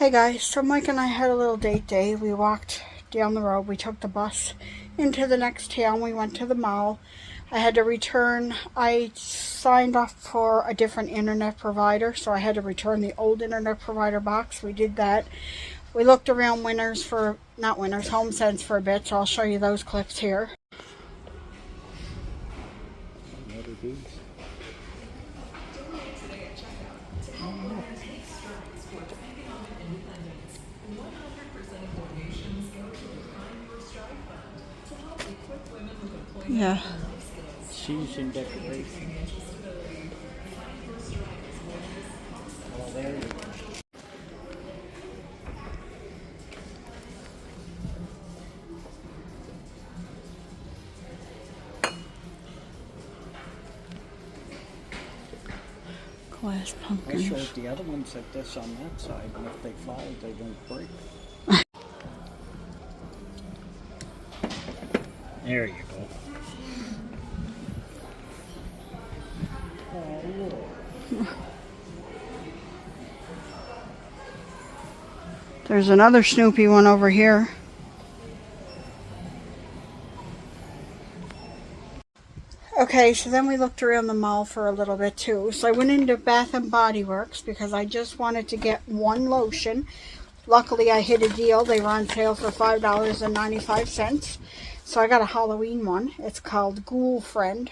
Hey guys, so Mike and I had a little date day. We walked down the road. We took the bus into the next town. We went to the mall. I had to return. I signed off for a different internet provider, so I had to return the old internet provider box. We did that. We looked around HomeSense for a bit, so I'll show you those clips here. Yeah. Shoes and decoration. Oh, there you go. Glass pumpkins. I showed the other ones like this on that side, and if they fall, they don't break. There you go. There's another Snoopy one over here. Okay, so then we looked around the mall for a little bit too. So I went into Bath and Body Works because I just wanted to get one lotion. Luckily I hit a deal. They were on sale for $5.95. So I got a Halloween one. It's called Ghoul Friend.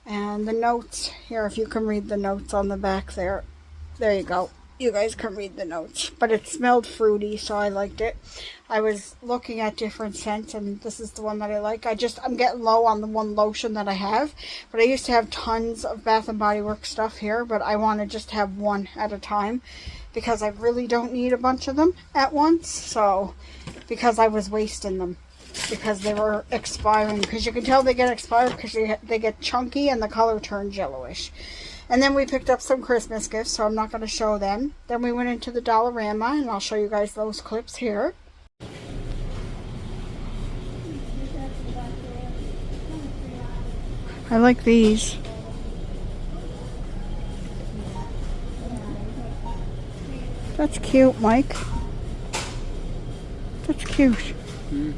And the notes, here if you can read the notes on the back there. There you go. You guys can read the notes. But it smelled fruity, so I liked it. I was looking at different scents, and this is the one that I like. I'm getting low on the one lotion that I have. But I used to have tons of Bath & Body Works stuff here, but I want to just have one at a time because I really don't need a bunch of them at once. So, because I was wasting them. Because they were expiring. Because you can tell they get expired because they get chunky and the color turns yellowish. And then we picked up some Christmas gifts, so I'm not going to show them. Then we went into the Dollarama, and I'll show you guys those clips here. I like these. That's cute, Mike. That's cute. Mm.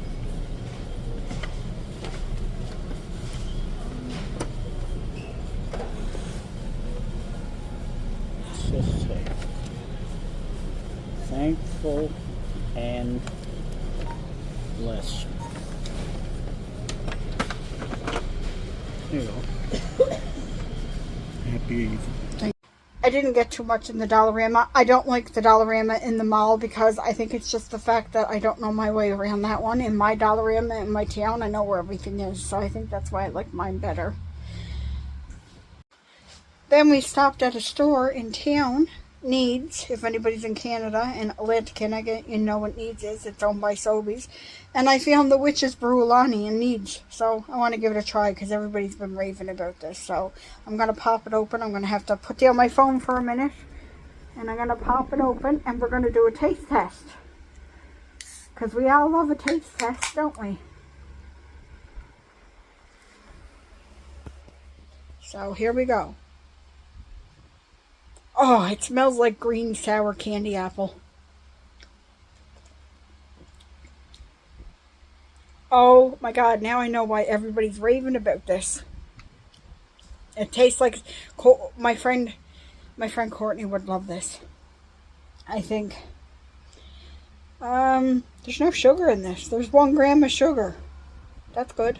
Thankful and blessed. There you go. Happy. I didn't get too much in the Dollarama. I don't like the Dollarama in the mall because I think it's just the fact that I don't know my way around that one. In my Dollarama in my town, I know where everything is, so I think that's why I like mine better. Then we stopped at a store in town, Needs, if anybody's in Canada, in Atlantic, Connecticut, you know what Needs is. It's owned by Sobeys. And I found the Witch's Brulani in Needs. So I want to give it a try because everybody's been raving about this. So I'm going to pop it open. I'm going to have to put down my phone for a minute. And I'm going to pop it open and we're going to do a taste test. Because we all love a taste test, don't we? So here we go. Oh, it smells like green sour candy apple. Oh my god, now I know why everybody's raving about this. It tastes like my friend Courtney would love this. I think. There's no sugar in this. There's 1 gram of sugar. That's good.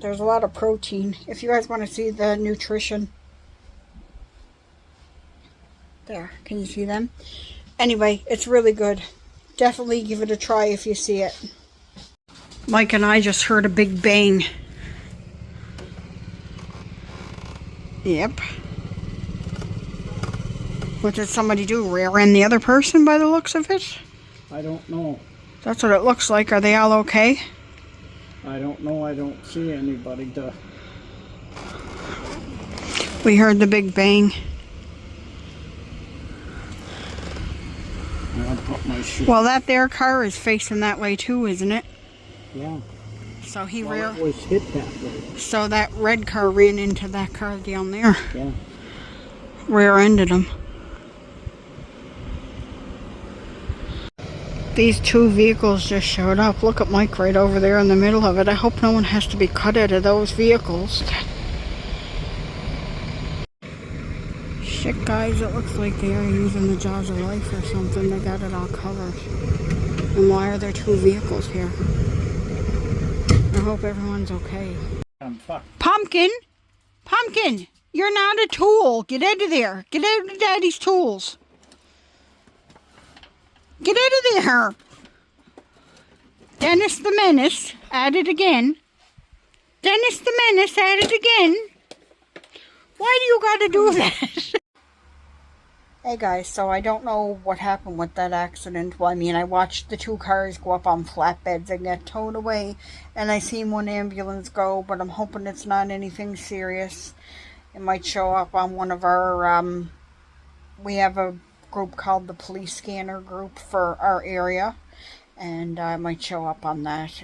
There's a lot of protein. If you guys want to see the nutrition. There, can you see them? Anyway, it's really good. Definitely give it a try if you see it. Mike and I just heard a big bang. Yep. What did somebody do? Rear end the other person by the looks of it? I don't know. That's what it looks like. Are they all okay? I don't know. I don't see anybody to... We heard the big bang. I'll put my shoe. Well, that there car is facing that way too, isn't it? Yeah. So he it was hit that way. So that red car ran into that car down there. Yeah. Rear-ended him. These two vehicles just showed up. Look at Mike right over there in the middle of it. I hope no one has to be cut out of those vehicles. Shit, guys, it looks like they are using the jaws of life or something. They got it all covered. And why are there two vehicles here? I hope everyone's okay. Pumpkin! Pumpkin! You're not a tool. Get out of there. Get out of Daddy's tools. Get out of there. Dennis the Menace, at it again. Dennis the Menace, at it again. Why do you gotta do that? Hey guys, so I don't know what happened with that accident. Well, I mean, I watched the two cars go up on flatbeds and get towed away, and I seen one ambulance go, but I'm hoping it's not anything serious. It might show up on one of our, we have a group called the Police Scanner Group for our area, and I might show up on that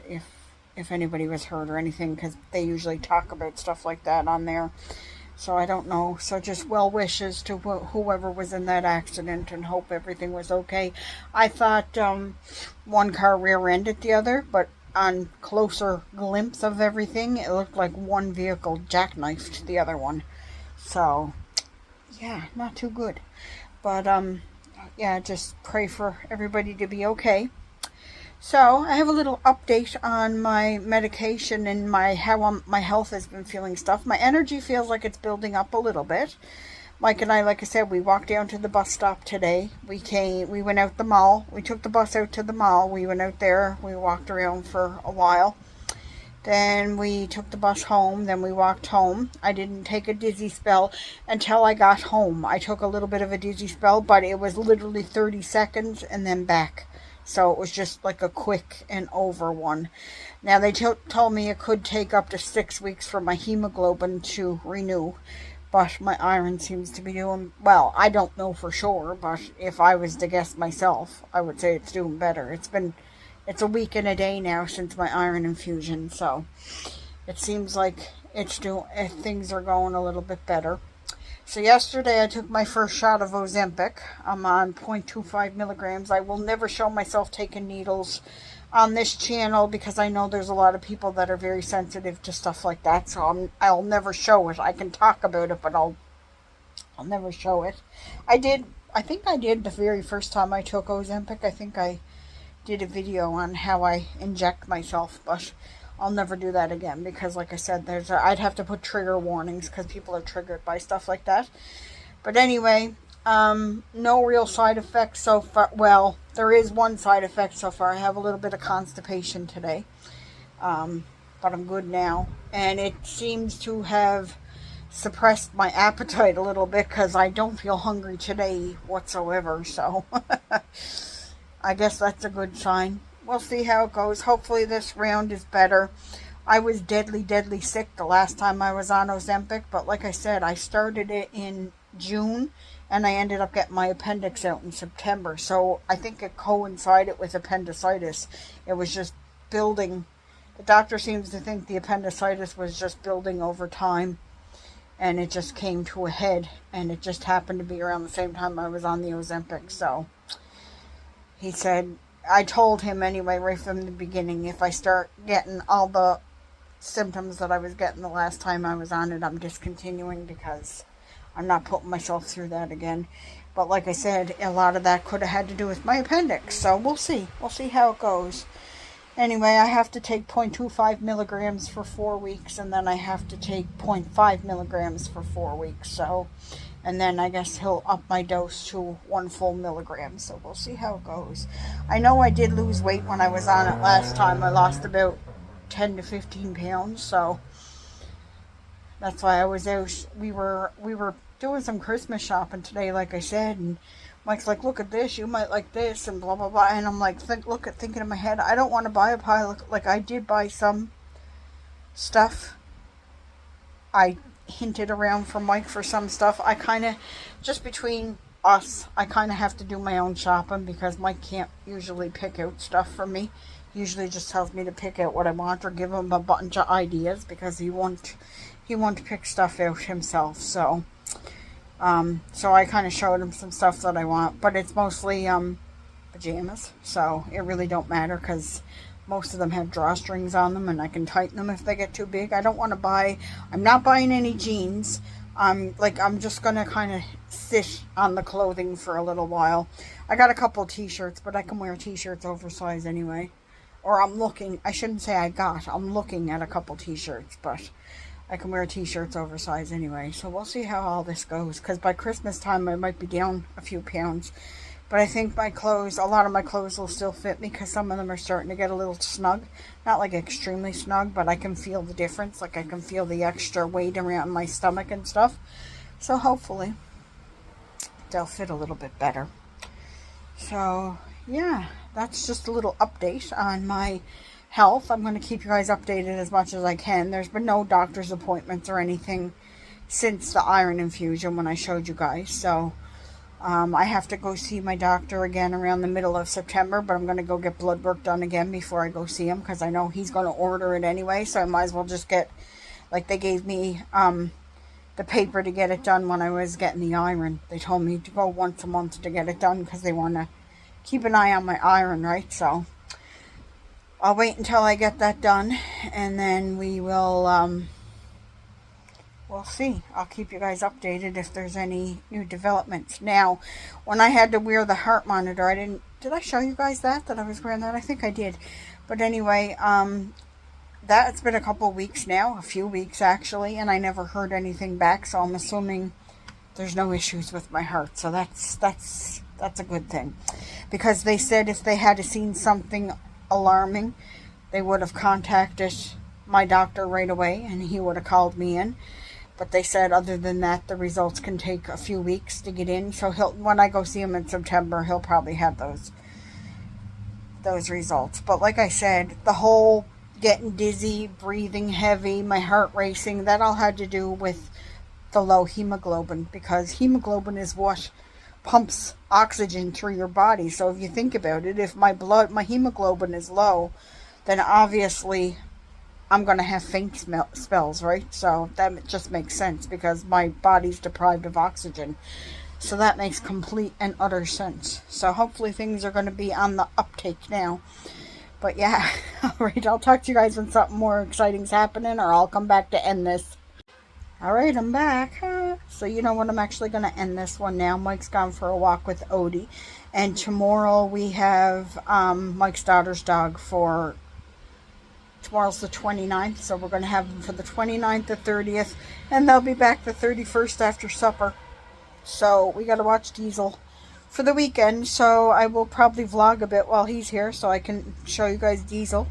if anybody was hurt or anything, because they usually talk about stuff like that on there. So I don't know. So just well wishes to whoever was in that accident, and hope everything was okay. I thought one car rear-ended the other, but on closer glimpse of everything, it looked like one vehicle jackknifed the other one. So yeah, not too good. But yeah, just pray for everybody to be okay. So I have a little update on my medication and how my health has been feeling stuff. My energy feels like it's building up a little bit. Mike and I, like I said, we walked down to the bus stop today. We went out the mall. We took the bus out to the mall. We went out there. We walked around for a while. Then we took the bus home. Then we walked home. I didn't take a dizzy spell until I got home. I took a little bit of a dizzy spell, but it was literally 30 seconds and then back. So it was just like a quick and over one. Now they told me it could take up to 6 weeks for my hemoglobin to renew. But my iron seems to be doing, well, I don't know for sure, but if I was to guess myself, I would say it's doing better. It's a week and a day now since my iron infusion, so it seems like things are going a little bit better. So yesterday I took my first shot of Ozempic. I'm on 0.25 milligrams. I will never show myself taking needles on this channel because I know there's a lot of people that are very sensitive to stuff like that. So I'll never show it. I can talk about it, but I'll never show it. I think I did the very first time I took Ozempic. I think I did a video on how I inject myself, but I'll never do that again because, like I said, I'd have to put trigger warnings because people are triggered by stuff like that. But anyway, no real side effects so far. Well, there is one side effect so far. I have a little bit of constipation today, but I'm good now. And it seems to have suppressed my appetite a little bit because I don't feel hungry today whatsoever. So I guess that's a good sign. We'll see how it goes. Hopefully this round is better. I was deadly sick the last time I was on Ozempic, but like I said, I started it in June, and I ended up getting my appendix out in September. So I think it coincided with appendicitis. It was just building. The doctor seems to think the appendicitis was just building over time, and it just came to a head, and it just happened to be around the same time I was on the Ozempic. So he said, I told him anyway right from the beginning, if I start getting all the symptoms that I was getting the last time I was on it, I'm discontinuing because I'm not putting myself through that again. But like I said, a lot of that could have had to do with my appendix. So we'll see. We'll see how it goes. Anyway, I have to take 0.25 milligrams for 4 weeks, and then I have to take 0.5 milligrams for 4 weeks. So, and then I guess he'll up my dose to 1 full milligram. So we'll see how it goes. I know I did lose weight when I was on it last time. I lost about 10 to 15 pounds. So that's why I was out. We were doing some Christmas shopping today, like I said, and Mike's like, look at this, you might like this, and blah blah blah. And I'm like, thinking in my head, I don't want to buy a pile. Like I did buy some stuff. I hinted around for Mike for some stuff. I kind of, just between us, I kind of have to do my own shopping because Mike can't usually pick out stuff for me. He usually just tells me to pick out what I want or give him a bunch of ideas because he won't pick stuff out himself. So I kind of showed him some stuff that I want, but it's mostly pajamas. So it really don't matter because most of them have drawstrings on them and I can tighten them if they get too big. I don't want to buy, I'm not buying any jeans. I'm just going to kind of sit on the clothing for a little while. I got a couple t-shirts, but I can wear t-shirts oversized anyway. Or I'm looking at a couple t-shirts, but I can wear t-shirts oversized anyway. So we'll see how all this goes, because by Christmas time I might be down a few pounds. But I think my clothes, a lot of my clothes will still fit me because some of them are starting to get a little snug. Not like extremely snug, but I can feel the difference. Like I can feel the extra weight around my stomach and stuff. So hopefully they'll fit a little bit better. So yeah, that's just a little update on my health. I'm going to keep you guys updated as much as I can. There's been no doctor's appointments or anything since the iron infusion when I showed you guys. So I have to go see my doctor again around the middle of September, but I'm going to go get blood work done again before I go see him because I know he's going to order it anyway, so I might as well just get, like they gave me the paper to get it done when I was getting the iron. They told me to go once a month to get it done because they want to keep an eye on my iron, right? So I'll wait until I get that done, and then we will we'll see. I'll keep you guys updated if there's any new developments. Now, when I had to wear the heart monitor, did I show you guys that I was wearing that? I think I did. But anyway, that's been a couple weeks now, a few weeks actually, and I never heard anything back, so I'm assuming there's no issues with my heart. So that's a good thing. Because they said if they had seen something alarming, they would have contacted my doctor right away and he would have called me in. But they said other than that, the results can take a few weeks to get in. So when I go see him in September, he'll probably have those results. But like I said, the whole getting dizzy, breathing heavy, my heart racing, that all had to do with the low hemoglobin. Because hemoglobin is what pumps oxygen through your body. So if you think about it, if my hemoglobin is low, then obviously I'm going to have faint spells, right? So that just makes sense because my body's deprived of oxygen. So that makes complete and utter sense. So hopefully things are going to be on the uptake now. But yeah, alright, I'll talk to you guys when something more exciting's happening, or I'll come back to end this. Alright, I'm back. So you know what, I'm actually going to end this one now. Mike's gone for a walk with Odie. And tomorrow we have Mike's daughter's dog for... Tomorrow's the 29th, so we're going to have them for the 29th, the 30th, and they'll be back the 31st after supper. So we got to watch Diesel for the weekend, so I will probably vlog a bit while he's here so I can show you guys Diesel,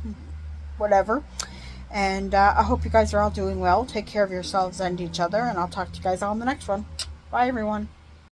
whatever. And I hope you guys are all doing well. Take care of yourselves and each other, and I'll talk to you guys all in the next one. Bye, everyone.